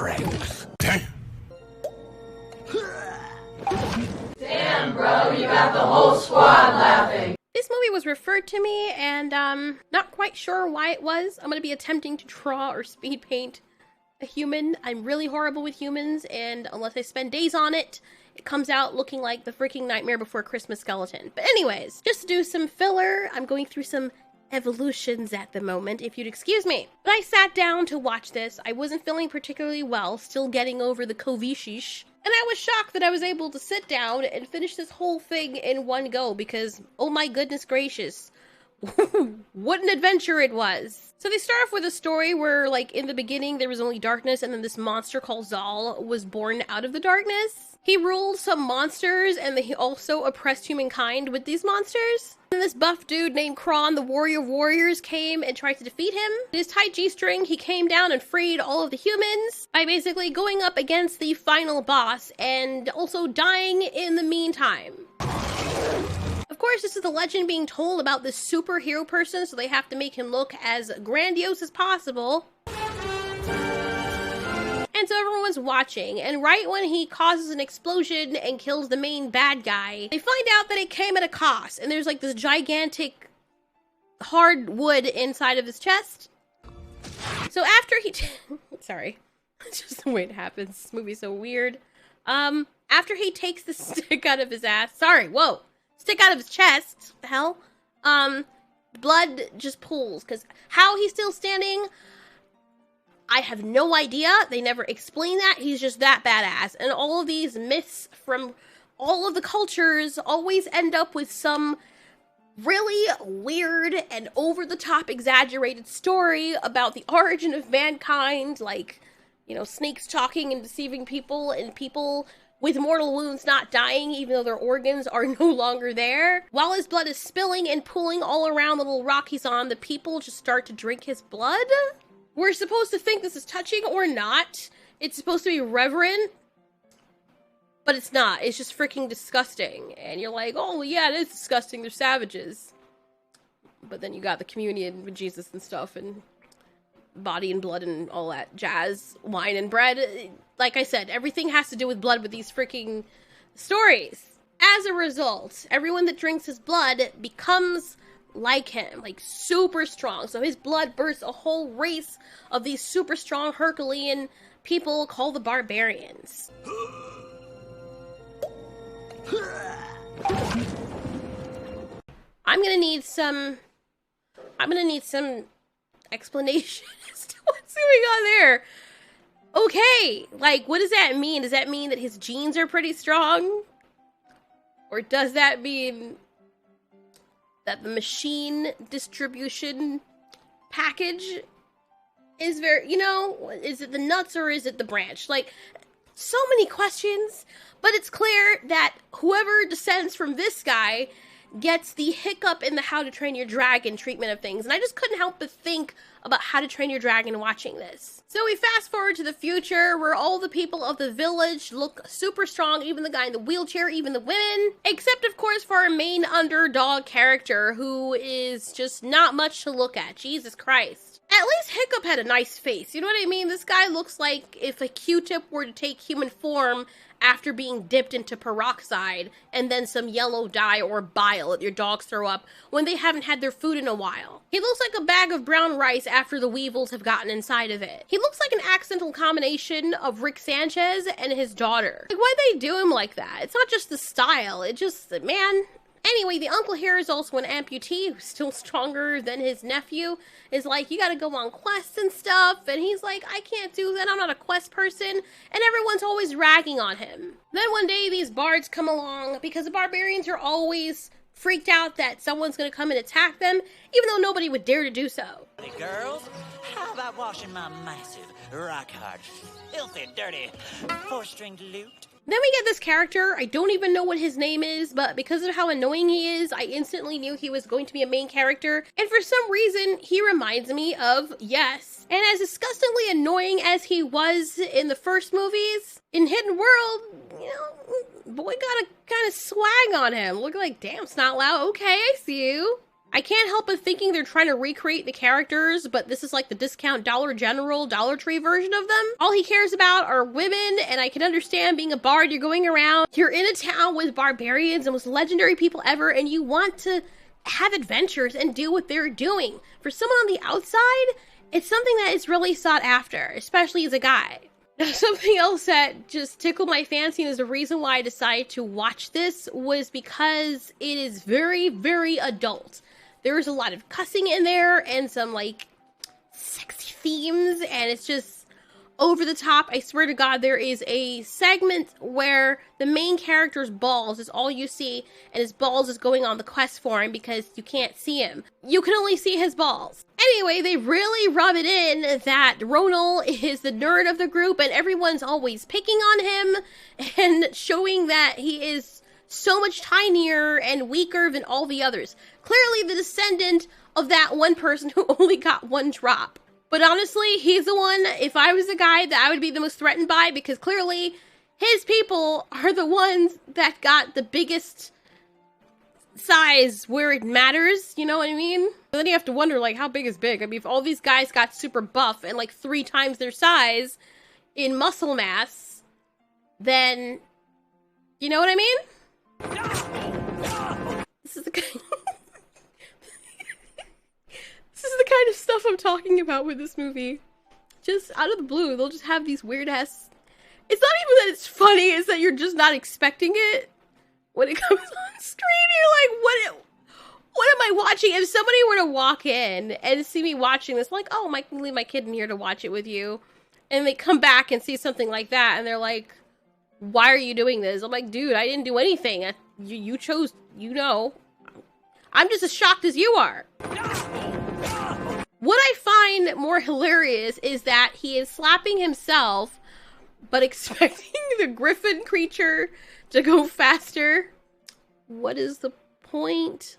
pranks. Damn. Damn, bro, you got the whole squad laughing. This movie was referred to me, and not quite sure why it was. I'm gonna be attempting to draw or speed paint a human. I'm really horrible with humans, and unless I spend days on it, it comes out looking like the freaking Nightmare Before Christmas skeleton. But anyways, just to do some filler, I'm going through some evolutions at the moment, if you'd excuse me. But I sat down to watch this. I wasn't feeling particularly well, still getting over the COVID-shish. And I was shocked that I was able to sit down and finish this whole thing in one go because, oh my goodness gracious, what an adventure it was. So they start off with a story where, like, in the beginning there was only darkness, and then this monster called Zal was born out of the darkness. He ruled some monsters, and he also oppressed humankind with these monsters. And this buff dude named Kron, the warrior of warriors, came and tried to defeat him. In his tight G-string, he came down and freed all of the humans by basically going up against the final boss and also dying in the meantime. Of course, this is the legend being told about this superhero person, so they have to make him look as grandiose as possible. And so everyone's watching, and right when he causes an explosion and kills the main bad guy, they find out that it came at a cost, and there's like this gigantic hard wood inside of his chest. So after he sorry, it's just the way it happens. This movie's so weird. After he takes the stick out of his ass, stick out of his chest, what the hell? Blood just pools, because how he's still standing, I have no idea. They never explain that. He's just that badass. And all of these myths from all of the cultures always end up with some really weird and over-the-top exaggerated story about the origin of mankind, like, you know, snakes talking and deceiving people, and people with mortal wounds not dying even though their organs are no longer there. While his blood is spilling and pooling all around the little rock he's on, the people just start to drink his blood. We're supposed to think this is touching or not. It's supposed to be reverent, but it's not. It's just freaking disgusting. And you're like, oh yeah, it is disgusting. They're savages. But then you got the communion with Jesus and stuff, and body and blood and all that jazz, wine and bread. Like I said, everything has to do with blood with these freaking stories. As a result, everyone that drinks his blood becomes like him, like super strong. So his blood bursts a whole race of these super strong Herculean people called the barbarians. I'm gonna need some explanation as to what's going on there. Okay, like, what does that mean? Does that mean that his genes are pretty strong? Or does that mean that the machine distribution package is very, you know, is it the nuts or is it the branch? Like, so many questions, but it's clear that whoever descends from this guy gets the hiccup in the How to Train Your Dragon treatment of things. And I just couldn't help but think about How to Train Your Dragon watching this. So we fast forward to the future where all the people of the village look super strong, even the guy in the wheelchair, even the women. Except, of course, for our main underdog character, who is just not much to look at. Jesus Christ. At least Hiccup had a nice face, you know what I mean? This guy looks like if a Q-tip were to take human form after being dipped into peroxide and then some yellow dye or bile that your dogs throw up when they haven't had their food in a while. He looks like a bag of brown rice after the weevils have gotten inside of it. He looks like an accidental combination of Rick Sanchez and his daughter. Like, why'd they do him like that? It's not just the style, it just, man. Anyway, the uncle here is also an amputee who's still stronger than his nephew. Is like, you gotta go on quests and stuff, and he's like, I can't do that, I'm not a quest person, and everyone's always ragging on him. Then one day, these bards come along, because the barbarians are always freaked out that someone's gonna come and attack them, even though nobody would dare to do so. Hey girls, how about washing my massive, rock-hard, filthy, dirty, four-stringed lute? Then we get this character, I don't even know what his name is, but because of how annoying he is, I instantly knew he was going to be a main character, and for some reason, he reminds me of Yes. And as disgustingly annoying as he was in the first movies, in Hidden World, you know, boy got a kind of swag on him. Look like, damn, Snot Loud, okay, I see you. I can't help but thinking they're trying to recreate the characters, but this is like the discount Dollar General, Dollar Tree version of them. All he cares about are women, and I can understand being a bard, you're going around, you're in a town with barbarians and most legendary people ever, and you want to have adventures and do what they're doing. For someone on the outside, it's something that is really sought after, especially as a guy. Now, something else that just tickled my fancy and is the reason why I decided to watch this was because it is very, very adult. There's a lot of cussing in there and some, like, sexy themes, and it's just over the top. I swear to God, there is a segment where the main character's balls is all you see, and his balls is going on the quest for him because you can't see him. You can only see his balls. Anyway, they really rub it in that Ronal is the nerd of the group, and everyone's always picking on him and showing that he is so much tinier and weaker than all the others. Clearly the descendant of that one person who only got one drop. But honestly, he's the one, if I was the guy, that I would be the most threatened by, because clearly his people are the ones that got the biggest size where it matters, you know what I mean? But then you have to wonder, like, how big is big? I mean, if all these guys got super buff and like 3 times their size in muscle mass, then, you know what I mean? This is the kind this is the kind of stuff I'm talking about with this movie. Just out of the blue, they'll just have these weird ass. It's not even that it's funny, it's that you're just not expecting it when it comes on screen. You're like, what am I watching? If somebody were to walk in and see me watching this, like, oh, I can leave my kid in here to watch it with you, and they come back and see something like that, and they're like, why are you doing this? I'm like, dude, I didn't do anything. You chose, you know. I'm just as shocked as you are. What I find more hilarious is that he is slapping himself, but expecting the griffin creature to go faster. What is the point?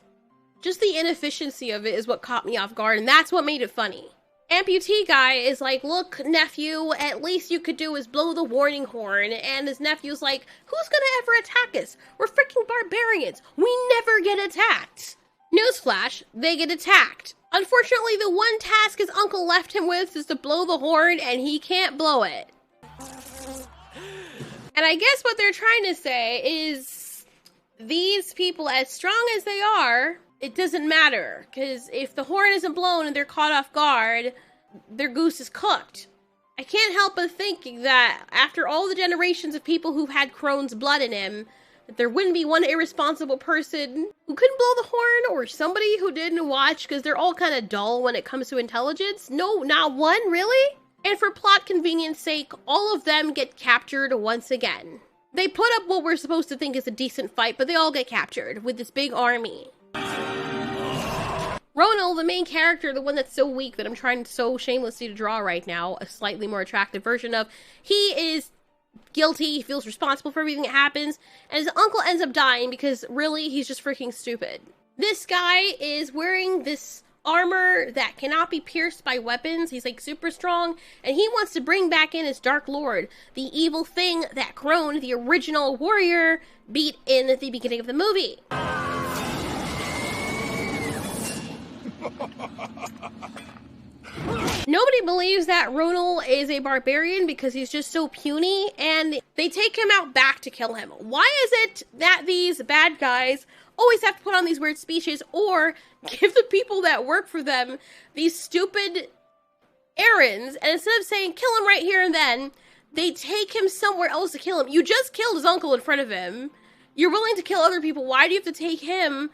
Just the inefficiency of it is what caught me off guard, and that's what made it funny. Amputee guy is like, look, nephew, at least you could do is blow the warning horn. And his nephew's like, who's gonna ever attack us? We're freaking barbarians. We never get attacked. Newsflash, they get attacked. Unfortunately, the one task his uncle left him with is to blow the horn, and he can't blow it. And I guess what they're trying to say is, these people, as strong as they are, it doesn't matter, because if the horn isn't blown and they're caught off guard, their goose is cooked. I can't help but thinking that after all the generations of people who've had Crone's blood in him, that there wouldn't be one irresponsible person who couldn't blow the horn, or somebody who didn't watch, because they're all kind of dull when it comes to intelligence. No, not one, really? And for plot convenience sake, all of them get captured once again. They put up what we're supposed to think is a decent fight, but they all get captured with this big army. Ronal, the main character, the one that's so weak that I'm trying so shamelessly to draw right now, a slightly more attractive version of, he is guilty, he feels responsible for everything that happens, and his uncle ends up dying because really, he's just freaking stupid. This guy is wearing this armor that cannot be pierced by weapons. He's like super strong, and he wants to bring back in his Dark Lord, the evil thing that Crone, the original warrior, beat in the beginning of the movie. Nobody believes that Ronal is a barbarian because he's just so puny, and they take him out back to kill him. Why is it that these bad guys always have to put on these weird speeches or give the people that work for them these stupid errands, and instead of saying kill him right here and then, they take him somewhere else to kill him? You just killed his uncle in front of him. You're willing to kill other people. Why do you have to take him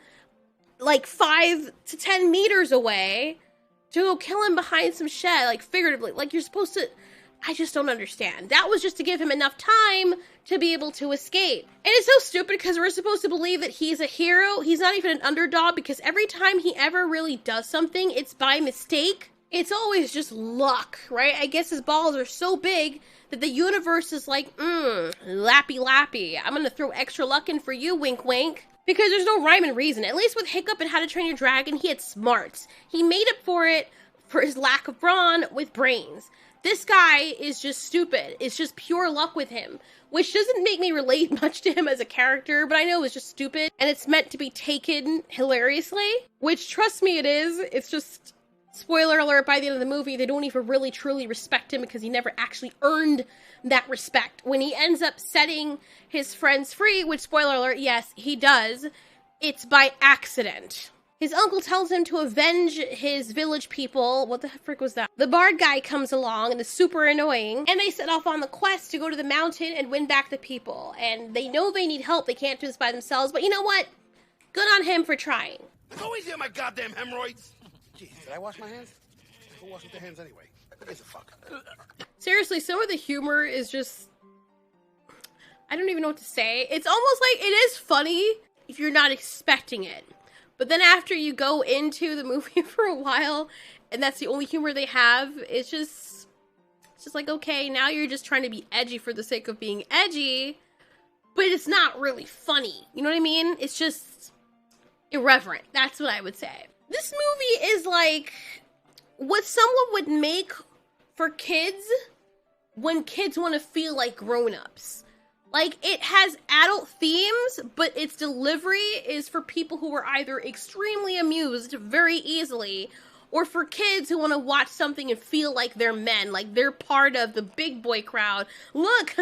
like 5 to 10 meters away to go kill him behind some shed, like figuratively, like you're supposed to? I just don't understand. That was just to give him enough time to be able to escape. And it's so stupid because we're supposed to believe that he's a hero. He's not even an underdog, because every time he ever really does something, it's by mistake. It's always just luck, right? I guess his balls are so big that the universe is like, lappy lappy. I'm gonna throw extra luck in for you, wink wink. Because there's no rhyme and reason. At least with Hiccup and How to Train Your Dragon, he had smarts. He made up for it for his lack of brawn with brains. This guy is just stupid. It's just pure luck with him, which doesn't make me relate much to him as a character, but I know it's just stupid, and it's meant to be taken hilariously, which, trust me, it is. It's just, spoiler alert, by the end of the movie, they don't even really truly respect him because he never actually earned that respect. When he ends up setting his friends free, which, spoiler alert, yes, he does, it's by accident. His uncle tells him to avenge his village people. What the frick was that? The bard guy comes along and is super annoying. And they set off on the quest to go to the mountain and win back the people. And they know they need help. They can't do this by themselves. But you know what? Good on him for trying. Go easy on my goddamn hemorrhoids. Jeez, did I wash my hands? Who washed their hands anyway? Who gives a fuck? Seriously, some of the humor is just... I don't even know what to say. It's almost like it is funny if you're not expecting it. But then after you go into the movie for a while, and that's the only humor they have, it's just like, okay, now you're just trying to be edgy for the sake of being edgy, but it's not really funny. You know what I mean? It's just irreverent. That's what I would say. This movie is like what someone would make for kids when kids want to feel like grown-ups. Like, it has adult themes, but its delivery is for people who are either extremely amused very easily, or for kids who want to watch something and feel like they're men, like they're part of the big boy crowd. Look,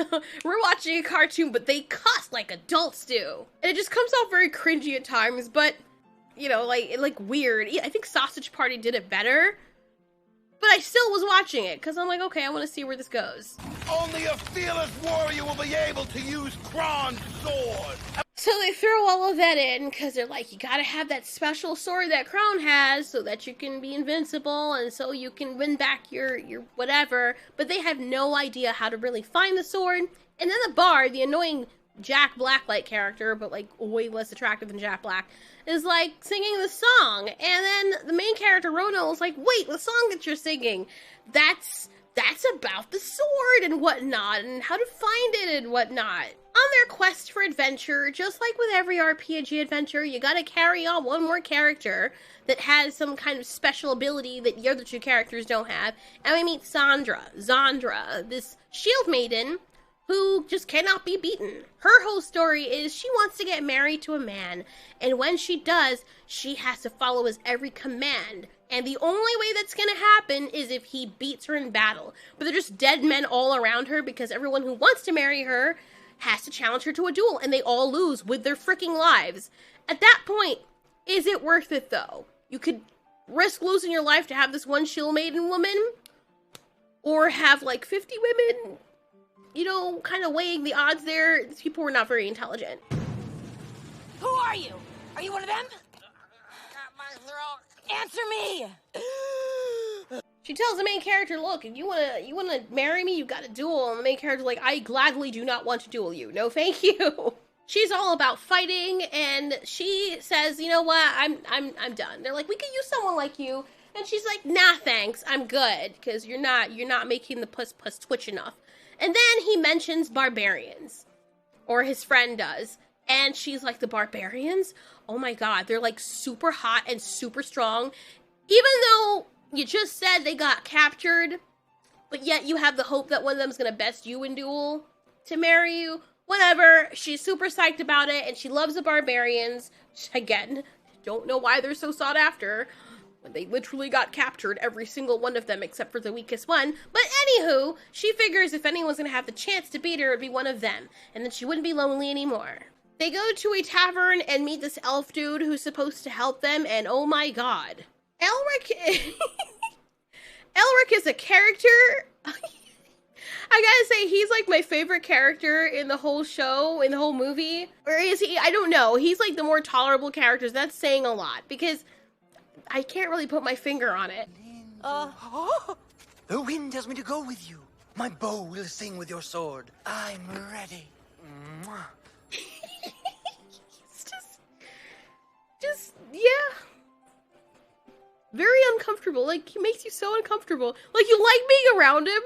we're watching a cartoon, but they cuss like adults do. And it just comes off very cringy at times, but, you know, like weird. I think Sausage Party did it better. But I still was watching it, because I'm like, okay, I want to see where this goes. Only a fearless warrior will be able to use Kron's sword. So they throw all of that in, because they're like, you gotta have that special sword that Kron has, so that you can be invincible, and so you can win back your whatever. But they have no idea how to really find the sword. And then the bard, the annoying Jack Black-like character, but like way less attractive than Jack Black, is like singing the song, and then the main character Ronal is like, wait, the song that you're singing, that's about the sword and whatnot, and how to find it and whatnot. On their quest for adventure, just like with every RPG adventure, you gotta carry on one more character that has some kind of special ability that the other two characters don't have, and we meet Zandra, this shield-maiden, who just cannot be beaten. Her whole story is she wants to get married to a man, and when she does, she has to follow his every command. And the only way that's gonna happen is if he beats her in battle. But they're just dead men all around her because everyone who wants to marry her has to challenge her to a duel, and they all lose with their freaking lives. At that point, is it worth it though? You could risk losing your life to have this one shield-maiden woman, or have like 50 women. You know, kind of weighing the odds there. These people were not very intelligent. Who are you? Are you one of them? Got my throat. Answer me! She tells the main character, look, if you wanna marry me, you gotta duel. And the main character's like, I gladly do not want to duel you. No, thank you. She's all about fighting, and she says, you know what, I'm done. They're like, we could use someone like you. And she's like, nah, thanks, I'm good, because you're not making the puss twitch enough. And then he mentions barbarians, or his friend does, and she's like, the barbarians? Oh my god, they're like super hot and super strong, even though you just said they got captured, but yet you have the hope that one of them's gonna best you in duel to marry you. Whatever, she's super psyched about it, and she loves the barbarians. Again, don't know why they're so sought after. They literally got captured, every single one of them, except for the weakest one. But anywho, she figures if anyone's gonna have the chance to beat her, it'd be one of them. And then she wouldn't be lonely anymore. They go to a tavern and meet this elf dude who's supposed to help them, and oh my god. Elric is a character. I gotta say, he's like my favorite character in the whole show, in the whole movie. Or is he? I don't know. He's like the more tolerable characters. That's saying a lot, because I can't really put my finger on it. The wind tells me to go with you. My bow will sing with your sword. I'm ready. It's just, yeah. Very uncomfortable. Like, he makes you so uncomfortable. Like, you like being around him,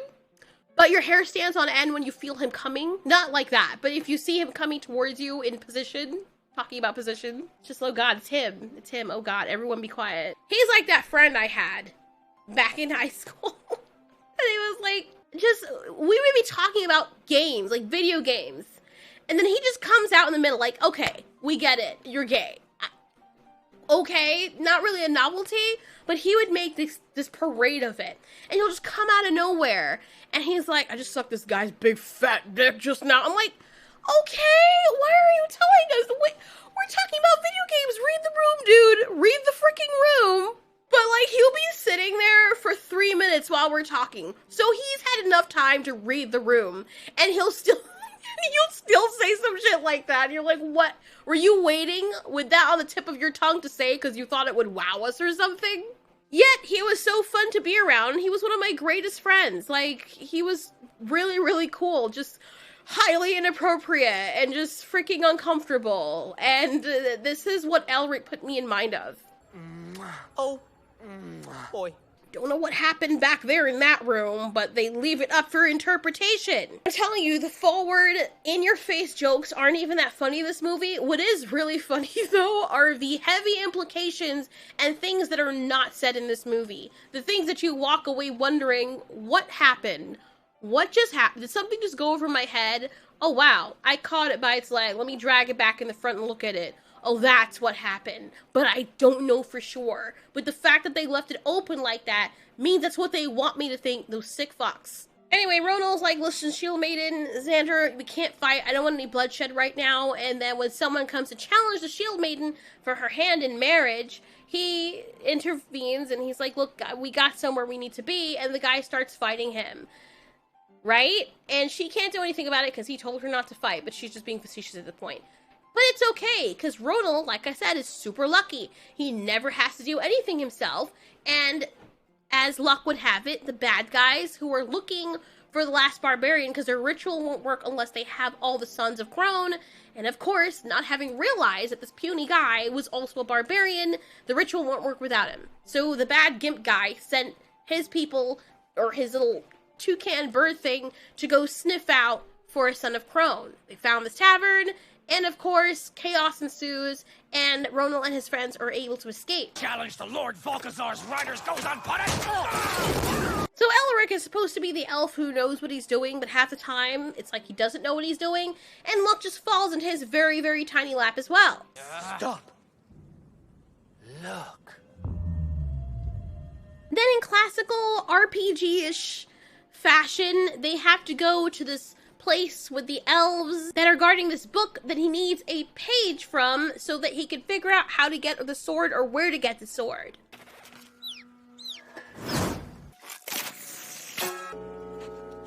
but your hair stands on end when you feel him coming. Not like that, but if you see him coming towards you in position, talking about position, just, oh god, it's him. It's him. Oh god, everyone be quiet. He's like that friend I had back in high school. he was like, we would be talking about games, like video games. And then he just comes out in the middle like, okay, we get it. You're gay. Okay, not really a novelty, but he would make this parade of it. And he'll just come out of nowhere. And he's like, I just sucked this guy's big fat dick just now. I'm like, okay, why are you telling us? Wait, we're talking about video games. Read the room, dude. Read the freaking room. But, like, he'll be sitting there for 3 minutes while we're talking. So he's had enough time to read the room. And he'll still say some shit like that. And you're like, what? Were you waiting with that on the tip of your tongue to say because you thought it would wow us or something? Yet, he was so fun to be around. He was one of my greatest friends. Like, he was really, really cool. Just highly inappropriate and just freaking uncomfortable. And this is what Elric put me in mind of. Oh, boy. Don't know what happened back there in that room, but they leave it up for interpretation. I'm telling you, the forward, in-your-face jokes aren't even that funny in this movie. What is really funny, though, are the heavy implications and things that are not said in this movie. The things that you walk away wondering, what happened? What just happened? Did something just go over my head? Oh, wow, I caught it by its leg. Let me drag it back in the front and look at it. Oh, that's what happened. But I don't know for sure. But the fact that they left it open like that means that's what they want me to think, those sick fucks. Anyway, Ronal's like, listen, shield-maiden, Zandra, we can't fight. I don't want any bloodshed right now. And then when someone comes to challenge the shield-maiden for her hand in marriage, he intervenes and he's like, look, we got somewhere we need to be. And the guy starts fighting him. Right? And she can't do anything about it because he told her not to fight. But she's just being facetious at the point. But it's okay, because Ronal, like I said, is super lucky. He never has to do anything himself, and as luck would have it, the bad guys who are looking for the last barbarian, because their ritual won't work unless they have all the sons of Crone, and of course, not having realized that this puny guy was also a barbarian, the ritual won't work without him. So the bad gimp guy sent his people, or his little toucan bird thing, to go sniff out for a son of Crone. They found this tavern, and of course, chaos ensues, and Ronal and his friends are able to escape. Challenge the Lord Volcazar's riders goes unpunished! So Elric is supposed to be the elf who knows what he's doing, but half the time, it's like he doesn't know what he's doing, and luck just falls into his very, very tiny lap as well. Stop. Look. Then in classical RPG-ish fashion, they have to go to this place with the elves that are guarding this book that he needs a page from so that he can figure out how to get the sword or where to get the sword.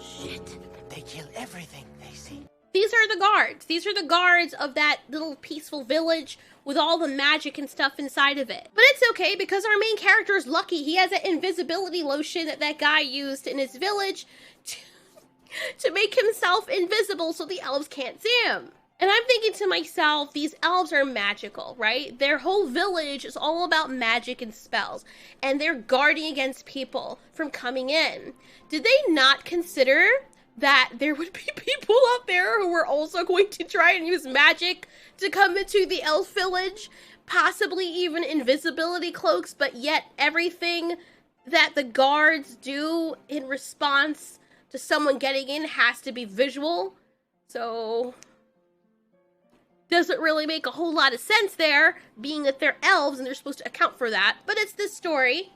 Shit. They kill everything they see. These are the guards. These are the guards of that little peaceful village with all the magic and stuff inside of it. But it's okay because our main character is lucky. He has that invisibility lotion that guy used in his village to make himself invisible so the elves can't see him. And I'm thinking to myself, these elves are magical, right? Their whole village is all about magic and spells, and they're guarding against people from coming in. Did they not consider that there would be people out there who were also going to try and use magic to come into the elf village? Possibly even invisibility cloaks, but yet everything that the guards do in response to someone getting in has to be visual. So doesn't really make a whole lot of sense there, being that they're elves and they're supposed to account for that. But it's this story.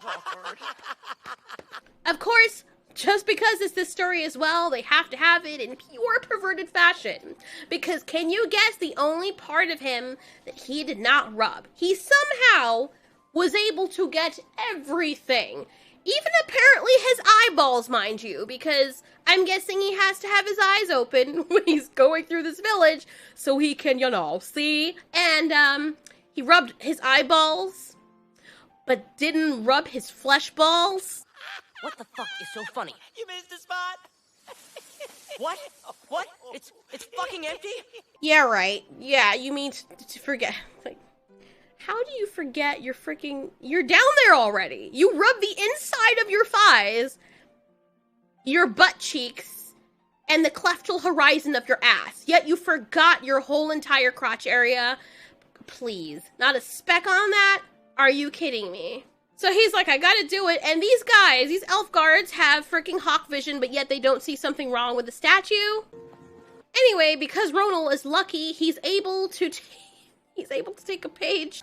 Of course, just because it's this story as well, they have to have it in pure perverted fashion. Because can you guess the only part of him that he did not rub? He somehow was able to get everything. Even apparently his eyeballs, mind you, because I'm guessing he has to have his eyes open when he's going through this village so he can, you know, see. And he rubbed his eyeballs, but didn't rub his flesh balls. What the fuck is so funny? You missed the spot. What? What? It's fucking empty? Yeah, right. Yeah, you mean to forget. Like, how do you forget you're down there already? You rub the inside of your thighs, your butt cheeks, and the cleftal horizon of your ass. Yet you forgot your whole entire crotch area. Please. Not a speck on that? Are you kidding me? So he's like, I gotta do it. And these guys, these elf guards, have freaking hawk vision, but yet they don't see something wrong with the statue. Anyway, because Ronal is lucky, he's able to take a page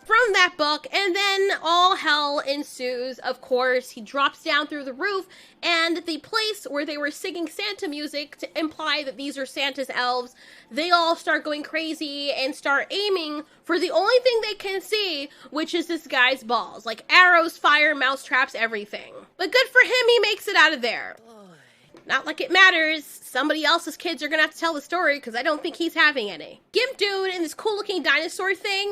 from that book, and then all hell ensues. Of course, he drops down through the roof, and the place where they were singing Santa music to imply that these are Santa's elves, they all start going crazy and start aiming for the only thing they can see, which is this guy's balls. Like arrows, fire, mouse traps, everything. But good for him, he makes it out of there. Not like it matters. Somebody else's kids are gonna have to tell the story, because I don't think he's having any. Gimp dude in this cool-looking dinosaur thing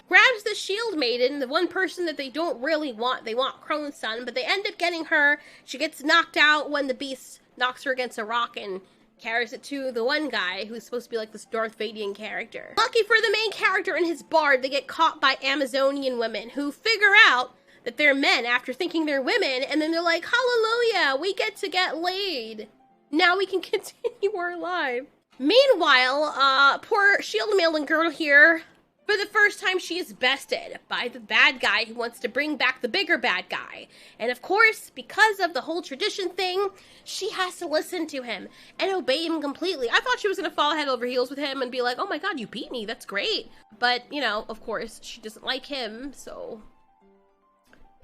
grabs the shield-maiden, the one person that they don't really want. They want Crone's son, but they end up getting her. She gets knocked out when the beast knocks her against a rock and carries it to the one guy who's supposed to be like this Darth Vader character. Lucky for the main character and his bard, they get caught by Amazonian women who figure out that they're men after thinking they're women, and then they're like, hallelujah, we get laid. Now we can continue our life. Meanwhile, poor shield-maiden girl here, for the first time, she is bested by the bad guy who wants to bring back the bigger bad guy. And of course, because of the whole tradition thing, she has to listen to him and obey him completely. I thought she was going to fall head over heels with him and be like, oh my god, you beat me, that's great. But, you know, of course, she doesn't like him, so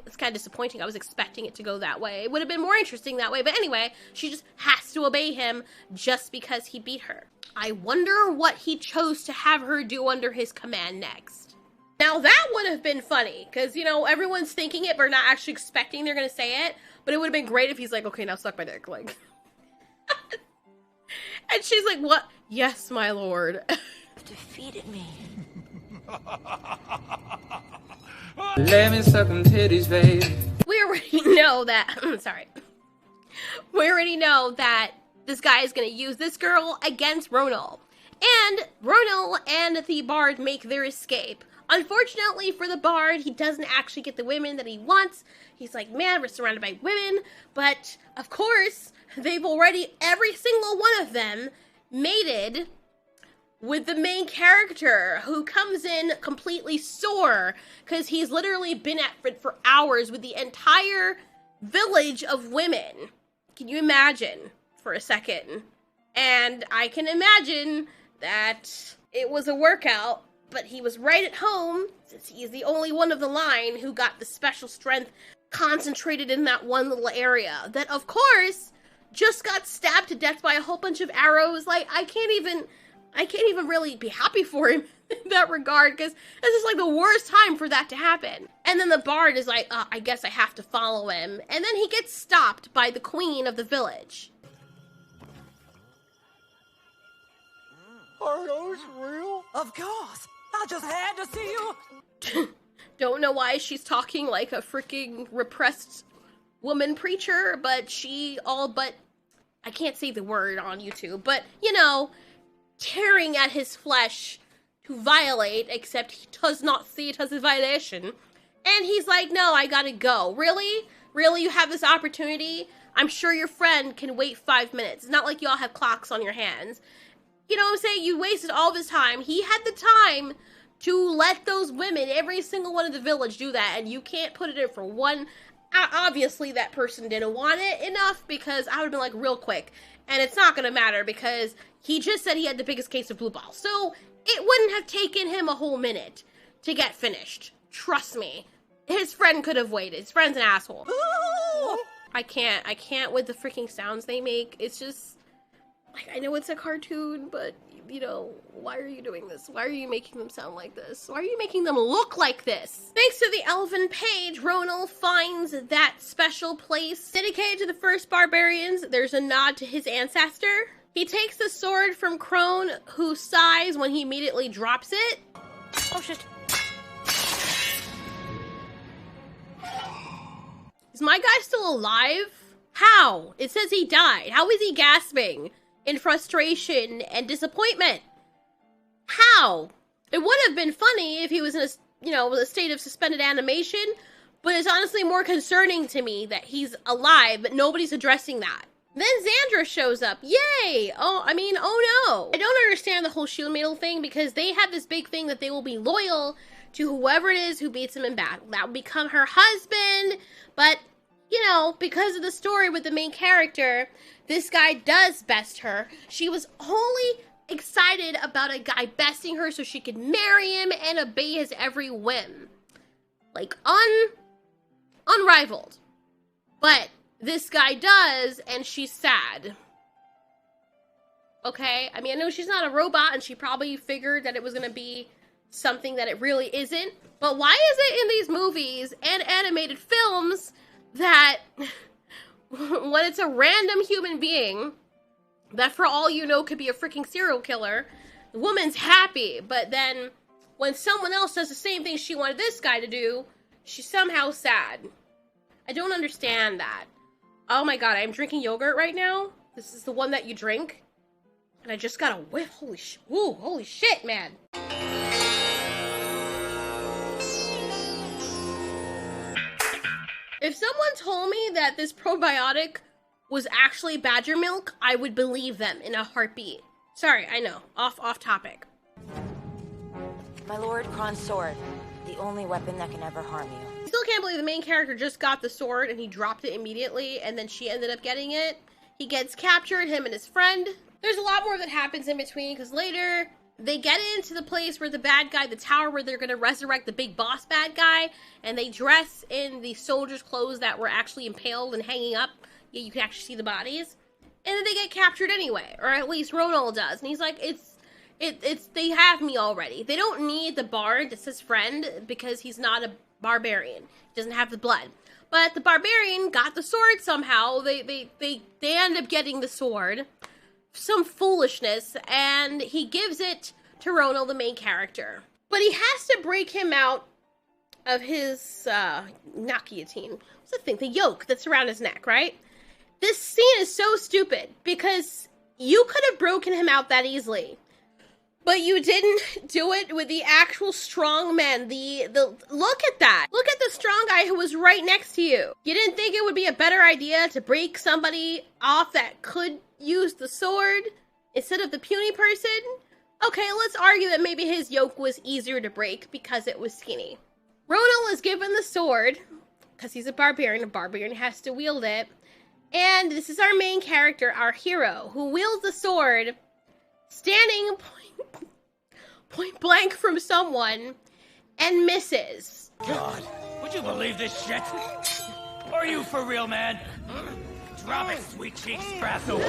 it's kind of disappointing. I was expecting it to go that way. It would have been more interesting that way, but anyway, she just has to obey him just because he beat her. I wonder what he chose to have her do under his command next. Now that would have been funny, because, you know, everyone's thinking it, but not actually expecting they're going to say it, but it would have been great if he's like, okay, now suck my dick, like. And she's like, what? Yes, my lord. Defeated me. Let me suck them titties, babe. We already know that, sorry. We already know that this guy is going to use this girl against Ronal. And Ronal and the bard make their escape. Unfortunately for the bard, he doesn't actually get the women that he wants. He's like, man, we're surrounded by women. But, of course, they've already, every single one of them, mated with the main character, who comes in completely sore because he's literally been at it for hours with the entire village of women. Can you imagine for a second? And I can imagine that it was a workout, but he was right at home, since he is the only one of the line who got the special strength concentrated in that one little area that, of course, just got stabbed to death by a whole bunch of arrows. Like, I can't even really be happy for him in that regard, because this is like the worst time for that to happen. And then the bard is like, I guess I have to follow him. And then he gets stopped by the queen of the village. Are those real? Of course. I just had to see you. Don't know why she's talking like a freaking repressed woman preacher, but she all but, I can't say the word on YouTube, but, you know, tearing at his flesh to violate, except he does not see it as a violation. And he's like, no, I gotta go. Really? Really? You have this opportunity? I'm sure your friend can wait 5 minutes. It's not like y'all have clocks on your hands. You know what I'm saying? You wasted all of his time. He had the time to let those women, every single one in the village, do that, and you can't put it in for one. Obviously, that person didn't want it enough, because I would have been like, real quick. And it's not gonna matter, because he just said he had the biggest case of blue balls. So, it wouldn't have taken him a whole minute to get finished. Trust me. His friend could have waited. His friend's an asshole. I can't with the freaking sounds they make. It's just, like, I know it's a cartoon, but, you know, why are you doing this? Why are you making them sound like this? Why are you making them look like this? Thanks to the elven page, Ronal finds that special place dedicated to the first barbarians. There's a nod to his ancestor. He takes the sword from Crone, who sighs when he immediately drops it. Oh shit. Is my guy still alive? How? It says he died. How is he gasping in frustration and disappointment? How? It would have been funny if he was in a, you know, a state of suspended animation, but it's honestly more concerning to me that he's alive, but nobody's addressing that. Then Zandra shows up. Yay! Oh no. I don't understand the whole shield-maiden thing, because they have this big thing that they will be loyal to whoever it is who beats him in battle. That would become her husband, but, you know, because of the story with the main character, this guy does best her. She was only excited about a guy besting her so she could marry him and obey his every whim. Like, unrivaled. But this guy does, and she's sad. Okay? I mean, I know she's not a robot, and she probably figured that it was going to be something that it really isn't. But why is it in these movies and animated films that when it's a random human being that for all you know could be a freaking serial killer, the woman's happy, but then when someone else does the same thing she wanted this guy to do, she's somehow sad? I don't understand that. Oh my god, I'm drinking yogurt right now. This is the one that you drink. And I just got a whiff. Holy shit, man. If someone told me that this probiotic was actually badger milk, I would believe them in a heartbeat. Sorry, I know. Off topic. My Lord Kron's sword. The only weapon that can ever harm you. I still can't believe the main character just got the sword and he dropped it immediately, and then she ended up getting it. He gets captured, him and his friend. There's a lot more that happens in between, because later they get into the place where the bad guy, the tower where they're going to resurrect the big boss bad guy, and they dress in the soldiers' clothes that were actually impaled and hanging up. Yeah, you can actually see the bodies. And then they get captured anyway, or at least Ronal does. And he's like, they have me already. They don't need the bard that's his friend because he's not a barbarian. He doesn't have the blood. But the barbarian got the sword somehow. They end up getting the sword. Some foolishness, and he gives it to Ronal, the main character. But he has to break him out of his, not guillotine. What's the thing? The yoke that's around his neck, right? This scene is so stupid, because you could have broken him out that easily. But you didn't do it with the actual strong men. Look at that. Look at the strong guy who was right next to you. You didn't think it would be a better idea to break somebody off that could use the sword instead of the puny person? Okay, let's argue that maybe his yoke was easier to break because it was skinny. Ronal is given the sword because he's a barbarian. A barbarian has to wield it. And this is our main character, our hero, who wields the sword standing point blank from someone and misses. God, would you believe this shit? Are you for real, man? Drop it, sweet cheeks, Brasso.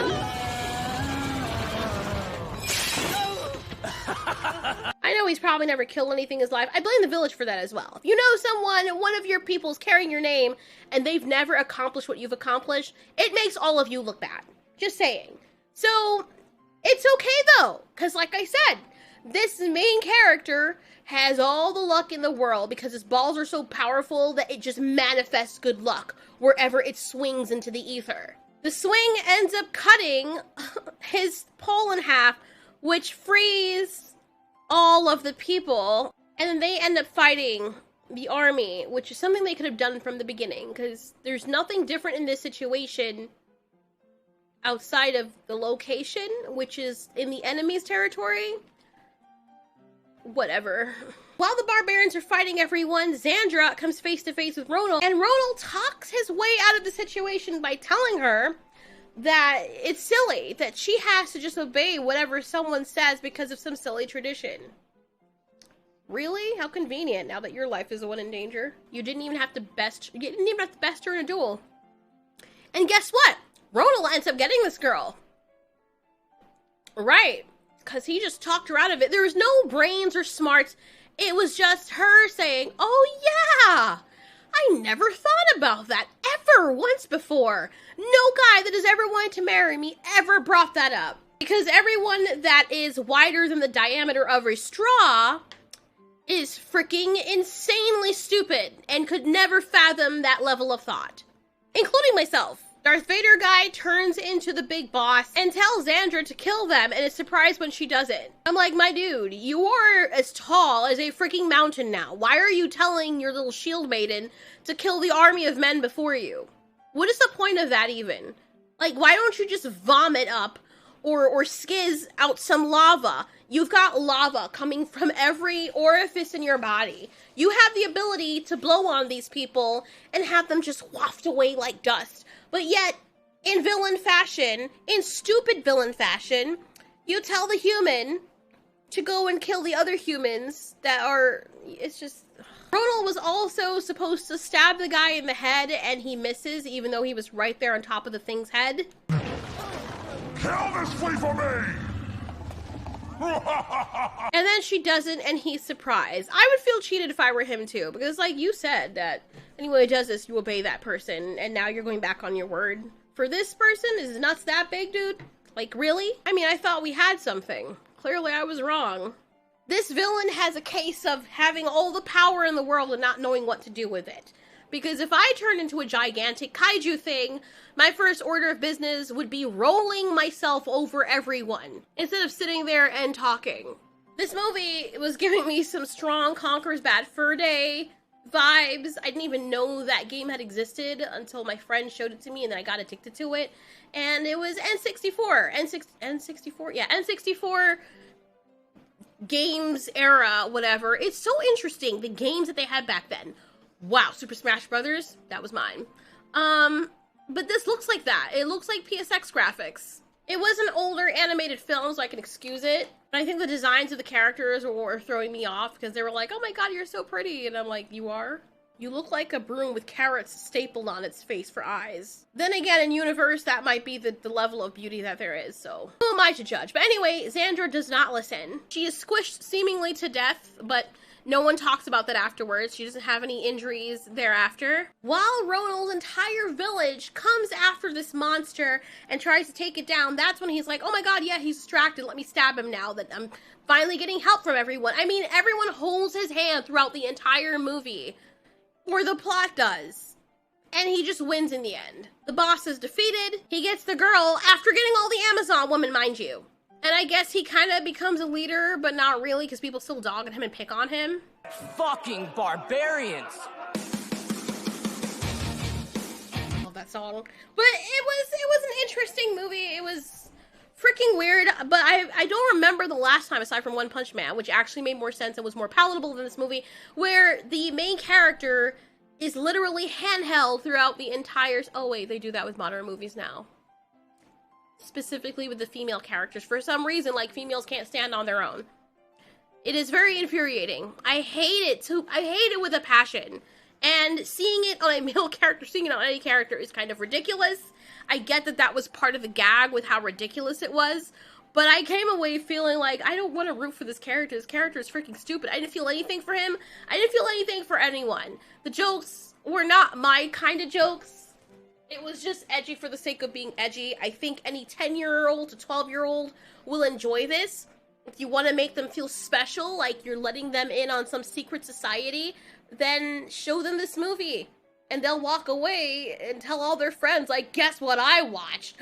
I know he's probably never killed anything in his life. I blame the village for that as well. If you know someone, one of your people's carrying your name, and they've never accomplished what you've accomplished, it makes all of you look bad. Just saying. So, it's okay though, because like I said, this main character has all the luck in the world because his balls are so powerful that it just manifests good luck wherever it swings into the ether. The swing ends up cutting his pole in half, which frees all of the people, and then they end up fighting the army, which is something they could have done from the beginning, because there's nothing different in this situation outside of the location, which is in the enemy's territory. Whatever. While the barbarians are fighting everyone, Zandra comes face to face with Ronal, and Ronal talks his way out of the situation by telling her that it's silly, that she has to just obey whatever someone says because of some silly tradition. Really? How convenient, now that your life is the one in danger. You didn't even have to best her in a duel. And guess what? Ronal ends up getting this girl. Right. Because he just talked her out of it. There was no brains or smarts. It was just her saying, oh yeah, I never thought about that ever once before. No guy that has ever wanted to marry me ever brought that up. Because everyone that is wider than the diameter of a straw is freaking insanely stupid and could never fathom that level of thought. Including myself. Darth Vader guy turns into the big boss and tells Zandra to kill them and is surprised when she does it. I'm like, my dude, you are as tall as a freaking mountain now. Why are you telling your little shield-maiden to kill the army of men before you? What is the point of that even? Like, why don't you just vomit up or skizz out some lava. You've got lava coming from every orifice in your body. You have the ability to blow on these people and have them just waft away like dust. But yet, in villain fashion, in stupid villain fashion, you tell the human to go and kill the other humans that are... It's just... Ronal was also supposed to stab the guy in the head, and he misses, even though he was right there on top of the thing's head. Kill this flea for me! And then she doesn't, and he's surprised. I would feel cheated if I were him too, because like you said, that anyone who does this, you obey that person, and now you're going back on your word. For this person, is his nuts that big, dude? Like, really? I mean, I thought we had something. Clearly I was wrong. This villain has a case of having all the power in the world and not knowing what to do with it. Because if I turn into a gigantic kaiju thing, my first order of business would be rolling myself over everyone, instead of sitting there and talking. This movie was giving me some strong Conker's Bad Fur Day vibes. I didn't even know that game had existed until my friend showed it to me, and then I got addicted to it. And it was N64. N64? Yeah, N64 games era, whatever. It's so interesting, the games that they had back then. Wow, Super Smash Brothers, that was mine. But this looks like that. It looks like PSX graphics. It was an older animated film, so I can excuse it. But I think the designs of the characters were throwing me off, because they were like, oh my god, you're so pretty. And I'm like, you are? You look like a broom with carrots stapled on its face for eyes. Then again, in universe, that might be the level of beauty that there is, so who am I to judge? But anyway, Zandra does not listen. She is squished seemingly to death, but no one talks about that afterwards. She doesn't have any injuries thereafter. While Ronal's entire village comes after this monster and tries to take it down, that's when he's like, oh my god, yeah, he's distracted. Let me stab him now that I'm finally getting help from everyone. I mean, everyone holds his hand throughout the entire movie. Or the plot does. And he just wins in the end. The boss is defeated. He gets the girl after getting all the Amazon woman, mind you. And I guess he kind of becomes a leader, but not really, because people still dog on him and pick on him. Fucking barbarians! Love that song. But it was an interesting movie. It was freaking weird, but I don't remember the last time, aside from One Punch Man, which actually made more sense and was more palatable than this movie, where the main character is literally handheld throughout the entire... Oh wait, they do that with modern movies now. Specifically with the female characters. For some reason, like, females can't stand on their own. It is very infuriating. I hate it too. I hate it with a passion. And seeing it on a male character, seeing it on any character is kind of ridiculous. I get that that was part of the gag with how ridiculous it was, but I came away feeling like I don't want to root for this character. This character is freaking stupid. I didn't feel anything for him. I didn't feel anything for anyone. The jokes were not my kind of jokes. It was just edgy for the sake of being edgy. I think any 10-year-old to 12-year-old will enjoy this. If you want to make them feel special, like you're letting them in on some secret society, then show them this movie. And they'll walk away and tell all their friends, like, guess what I watched?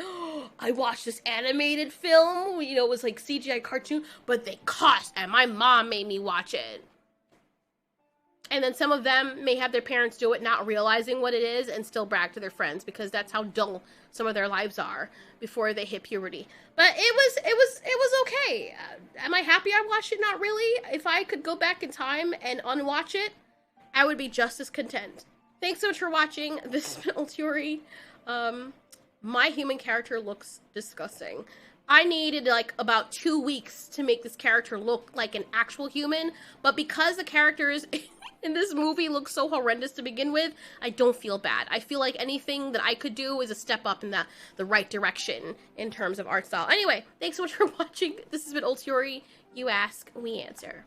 I watched this animated film, you know, it was like CGI cartoon, but they cussed, and my mom made me watch it. And then some of them may have their parents do it, not realizing what it is, and still brag to their friends, because that's how dull some of their lives are before they hit puberty. But it was okay. Am I happy I watched it? Not really. If I could go back in time and unwatch it, I would be just as content. Thanks so much for watching. This has been Alteori. My human character looks disgusting. I needed like about 2 weeks to make this character look like an actual human, but because the characters in this movie look so horrendous to begin with, I don't feel bad. I feel like anything that I could do is a step up in the right direction in terms of art style. Anyway, thanks so much for watching. This has been Alteori. You ask, we answer.